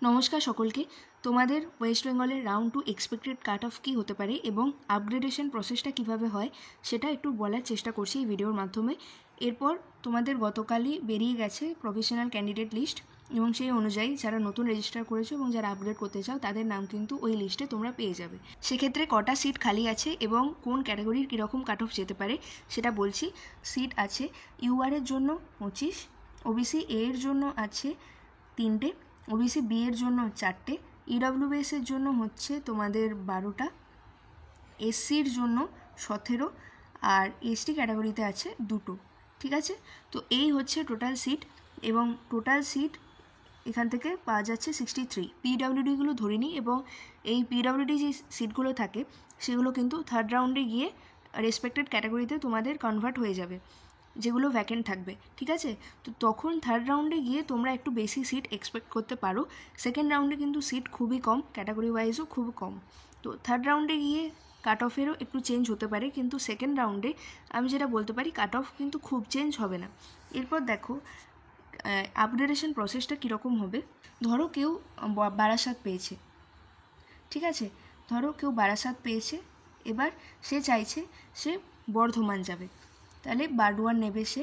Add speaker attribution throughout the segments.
Speaker 1: নমস্কার সকলকে। তোমাদের ওয়েস্ট বেঙ্গলের রাউন্ড 2 এক্সপেক্টেড কাট অফ কী হতে পারে এবং আপগ্রেডেশন প্রসেসটা কীভাবে হয় সেটা একটু বলার চেষ্টা করছি এই ভিডিওর মাধ্যমে। এরপর তোমাদের গতকালই বেরিয়ে গেছে প্রফেশনাল ক্যান্ডিডেট লিস্ট এবং সেই অনুযায়ী যারা নতুন রেজিস্টার করেছো এবং যারা আপগ্রেড করতে চাও তাদের নাম কিন্তু ওই লিস্টে তোমরা পেয়ে যাবে। সেক্ষেত্রে কটা সিট খালি আছে এবং কোন ক্যাটাগরির কীরকম কাট অফ যেতে পারে সেটা বলছি। সিট আছে ইউআরের জন্য 25, ওবিসি এর জন্য আছে 3টে, ওবিসি বি এর জন্য 4টে, ইডব্লিউএসের জন্য হচ্ছে তোমাদের 12টা, এসসির জন্য 17 আর এসটি ক্যাটাগরিতে আছে 2টো। ঠিক আছে, তো এই হচ্ছে টোটাল সিট এবং টোটাল সিট এখান থেকে পাওয়া যাচ্ছে 63। পিডব্লিউডিগুলো ধরিনি এবং এই পিডব্লিউডি যে সিটগুলো থাকে সেগুলো কিন্তু থার্ড রাউন্ডে গিয়ে রেসপেক্টেড ক্যাটাগরিতে তোমাদের কনভার্ট হয়ে যাবে, যেগুলো ভ্যাকেন্ট থাকবে। ঠিক আছে, তো তখন থার্ড রাউন্ডে গিয়ে তোমরা একটু বেশি সিট এক্সপেক্ট করতে পারো। সেকেন্ড রাউন্ডে কিন্তু সিট খুবই কম, ক্যাটাগরি ওয়াইজও খুব কম। তো থার্ড রাউন্ডে গিয়ে কাট অফেরও একটু চেঞ্জ হতে পারে, কিন্তু সেকেন্ড রাউন্ডে আমি যেটা বলতে পারি কাট অফ কিন্তু খুব চেঞ্জ হবে না। এরপর দেখো আপগ্রেডেশন প্রসেসটা কীরকম হবে। ধরো কেউ বারাসাত পেয়েছে, ঠিক আছে, ধরো কেউ বারাসাত পেয়েছে, এবার সে চাইছে সে বর্ধমান যাবে, তাহলে বারডুয়ান নেবে সে।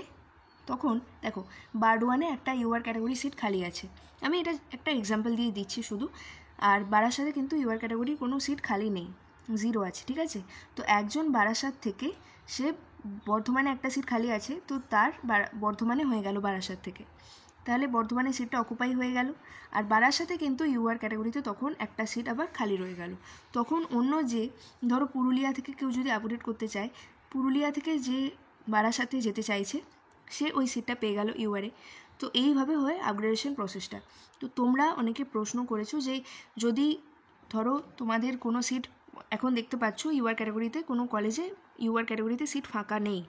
Speaker 1: তখন দেখো বারডুয়ানে একটা ইউআর ক্যাটাগরি সিট খালি আছে, আমি এটা একটা এক্সাম্পল দিয়ে দিচ্ছি শুধু। আর বারাসাতে কিন্তু ইউআর ক্যাটাগরির কোনো সিট খালি নেই, 0 আছে। ঠিক আছে, তো একজন বারাসাত থেকে সে বর্ধমানে একটা সিট খালি আছে, তো তার বর্ধমানে হয়ে গেল বারাসাত থেকে, তাহলে বর্ধমানে সিটটা অকুপাই হয়ে গেল। আর বারাসাতে কিন্তু ইউআর ক্যাটাগরিতে তখন একটা সিট আবার খালি রয়ে গেল। তখন অন্য যে ধরো পুরুলিয়া থেকে কেউ যদি আপডেট করতে চায়, পুরুলিয়া থেকে যে বারাসাতে যেতে চাইছে সে ওই সিটটা পেয়ে গেল ইউআরে। তো এইভাবে হয় আপগ্রেডেশন প্রসেসটা। তো তোমরা অনেকে প্রশ্ন করেছো যে যদি ধরো তোমাদের কোনো সিট এখন দেখতে পাচ্ছ ইউআর ক্যাটাগরিতে কোনো কলেজে ইউআর ক্যাটাগরিতে সিট ফাঁকা নেই,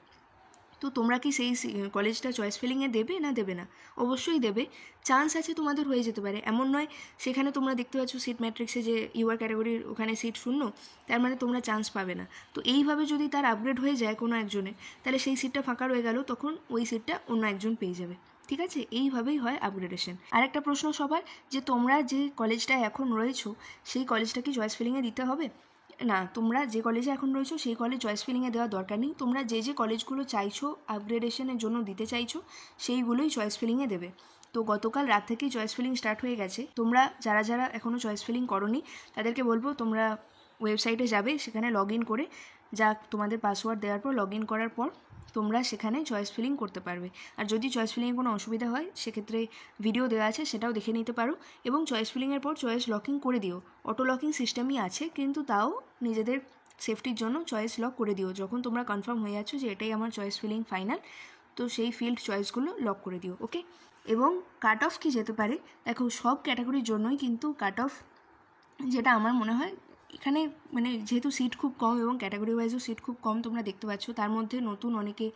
Speaker 1: তো তোমরা কি সেই কলেজটা চয়েস ফিলিংয়ে দেবে না দেবে না? অবশ্যই দেবে। চান্স আছে তোমাদের হয়ে যেতে পারে, এমন নয় সেখানে তোমরা দেখতে পাচ্ছ সিট ম্যাট্রিক্সে যে ইউআর ক্যাটাগরির ওখানে সিট শূন্য, তার মানে তোমরা চান্স পাবে না। তো এইভাবে যদি তার আপগ্রেড হয়ে যায় কোনো একজনের, তাহলে সেই সিটটা ফাঁকা রয়ে গেল, তখন ওই সিটটা অন্য একজন পেয়ে যাবে। ঠিক আছে, এইভাবেই হয় আপগ্রেডেশন। আর একটা প্রশ্ন সবার, যে তোমরা যে কলেজটায় এখন রয়েছো সেই কলেজটা কি চয়েস ফিলিংয়ে দিতে হবে? না, তোমরা যে কলেজে এখন রয়েছো সেই কলেজ চয়েস ফিলিংয়ে দেওয়ার দরকার নেই। তোমরা যে যে কলেজগুলো চাইছো আপগ্রেডেশনের জন্য দিতে চাইছো সেইগুলোই চয়েস ফিলিংয়ে দেবে। তো গতকাল রাত থেকেই চয়েস ফিলিং স্টার্ট হয়ে গেছে। তোমরা যারা যারা এখনও চয়েস ফিলিং করোনি তাদেরকে বলবো তোমরা ওয়েবসাইটে যাবে, সেখানে লগ ইন করে যা তোমাদের পাসওয়ার্ড দেওয়ার পর লগ ইন করার পর তোমরা সেখানে চয়েস ফিলিং করতে পারবে। আর যদি চয়েস ফিলিংয়ে কোনো অসুবিধা হয় সেক্ষেত্রে ভিডিও দেওয়া আছে, সেটাও দেখে নিতে পারো। এবং চয়েস ফিলিংয়ের পর চয়েস লকিং করে দিও, অটো লকিং সিস্টেমই আছে, কিন্তু তাও নিজেদের সেফটির জন্য চয়েস লক করে দিও। যখন তোমরা কনফার্ম হয়ে যাচ্ছ যে এটাই আমার চয়েস ফিলিং ফাইনাল, তো সেই ফিল্ড চয়েসগুলো লক করে দিও। ওকে, এবং কাট অফ কী যেতে পারে, দেখো সব ক্যাটাগরির জন্যই কিন্তু কাট অফ, যেটা আমার মনে হয় এখানে মানে যেহেতু সিট খুব কম এবং ক্যাটাগরি ওয়াইজও সিট খুব কম তোমরা দেখতে পাচ্ছ, তার মধ্যে নতুন অনেকে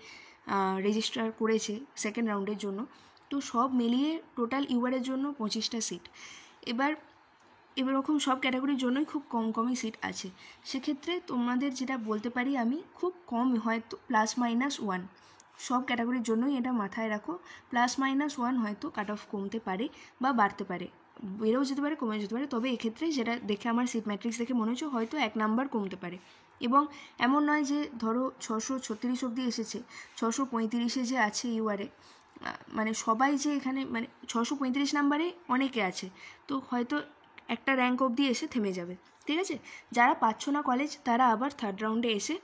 Speaker 1: রেজিস্টার করেছে সেকেন্ড রাউন্ডের জন্য, তো সব মিলিয়ে টোটাল ইউআরের জন্য 25টা সিট। এবার এরকম সব ক্যাটাগরির জন্যই খুব কম কমই সিট আছে। সেক্ষেত্রে তোমাদের যেটা বলতে পারি আমি, খুব কম হয়তো +-1, সব ক্যাটাগরির জন্যই এটা মাথায় রাখো, +-1 হয়তো কাট অফ কমতে পারে বা বাড়তে পারে, বেড়েও যেতে পারে কমে যেতে পারে। তবে এক্ষেত্রে যেটা দেখে আমার সিট ম্যাট্রিক্স দেখে মনে হচ্ছে হয়তো 1 নাম্বার কমতে পারে। এবং এমন নয় যে ধরো 636 অবধি এসেছে, 635-এ যে আছে ইউআরে, মানে সবাই যে এখানে মানে 635 নাম্বারে অনেকে আছে, তো হয়তো একটা র্যাঙ্ক অবধি এসে থেমে যাবে। ঠিক আছে, যারা পাচ্ছ না কলেজ তারা আবার থার্ড রাউন্ডে এসে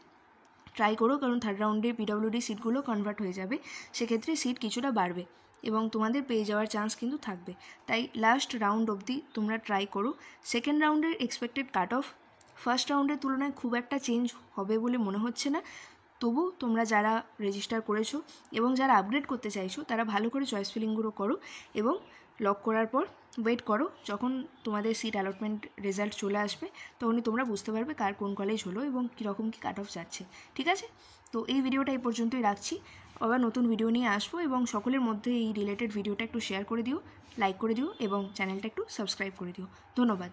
Speaker 1: ট্রাই করো, কারণ থার্ড রাউন্ডে পিডব্লিউডি সিটগুলো কনভার্ট হয়ে যাবে, সেক্ষেত্রে সিট কিছুটা বাড়বে এবং তোমাদের পেয়ে যাওয়ার চান্স কিন্তু থাকবে। তাই লাস্ট রাউন্ড অবধি তোমরা ট্রাই করো। সেকেন্ড রাউন্ডের এক্সপেক্টেড কাট অফ ফার্স্ট রাউন্ডের তুলনায় খুব একটা চেঞ্জ হবে বলে মনে হচ্ছে না। তবু তোমরা যারা রেজিস্টার করেছো এবং যারা আপগ্রেড করতে চাইছো তারা ভালো করে চয়েস ফিলিংগুলো করো এবং লক করার পর ওয়েট করো, যখন তোমাদের সিট অ্যালটমেন্ট রেজাল্ট চলে আসবে তখনই তোমরা বুঝতে পারবে কার কোন কলেজ হলো এবং কীরকম কী কাট অফ যাচ্ছে। ঠিক আছে, তো এই ভিডিওটা এই পর্যন্তই রাখছি, আবার নতুন ভিডিও নিয়ে আসবো এবং সকলের মধ্যে এই রিলেটেড ভিডিওটা একটু শেয়ার করে দিও, লাইক করে দিও এবং চ্যানেলটা একটু সাবস্ক্রাইব করে দিও। ধন্যবাদ।